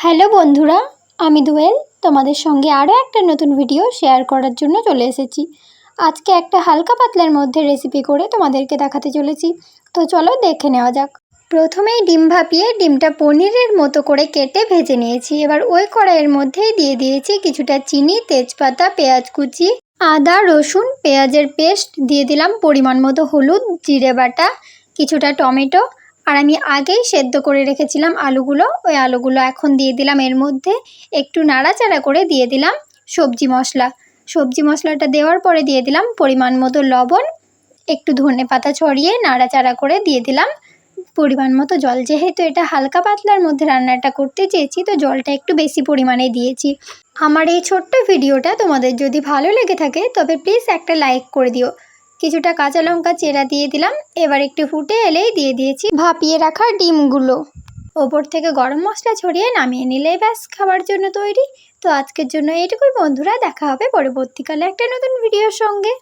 Hello বন্ধুরা, আমি দোয়েল তোমাদের সঙ্গে আরও একটা নতুন ভিডিও শেয়ার করার জন্য চলে এসেছি। আজকে একটা হালকা পাতলার মধ্যে রেসিপি করে তোমাদেরকে দেখাতে চলেছি। তো চলো দেখে নেওয়া যাক। প্রথমেই ডিম ভাপিয়ে ডিমটা পনিরের মতো করে কেটে ভেজে নিয়েছি। এবার ওই কড়াইয়ের মধ্যেই দিয়ে দিয়েছি কিছুটা চিনি, তেজপাতা, পেঁয়াজ কুচি, আদা, রসুন, পেঁয়াজের পেস্ট, দিয়ে দিলাম পরিমাণ মতো হলুদ, জিরে বাটা, কিছুটা টমেটো, আর আমি আগেই সেদ্ধ করে রেখেছিলাম আলুগুলো, ওই আলুগুলো এখন দিয়ে দিলাম এর মধ্যে। একটু নাড়াচাড়া করে দিয়ে দিলাম সবজি মশলা। সবজি মশলাটা দেওয়ার পরে দিয়ে দিলাম পরিমাণ মতো লবণ, একটু ধনেপাতা ছড়িয়ে নাড়াচাড়া করে দিয়ে দিলাম পরিমাণ মতো জল। যেহেতু এটা হালকা পাতলার মধ্যে রান্নাটা করতে চেয়েছি, তো জলটা একটু বেশি পরিমাণে দিয়েছি। আমার এই ছোট্ট ভিডিওটা তোমাদের যদি ভালো লেগে থাকে তবে প্লিজ একটা লাইক করে দিও। কিছুটা কাঁচা লঙ্কা চেরা দিয়ে দিলাম। এবার একটু ফুটে এলেই দিয়ে দিয়েছি ভাপিয়ে রাখা ডিমগুলো। ওপর থেকে গরম মশলা ছড়িয়ে নামিয়ে নিলেই ব্যাস খাবার জন্য তৈরি। তো আজকের জন্য এইটুকুই বন্ধুরা, দেখা হবে পরবর্তীকালে একটা নতুন ভিডিওর সঙ্গে।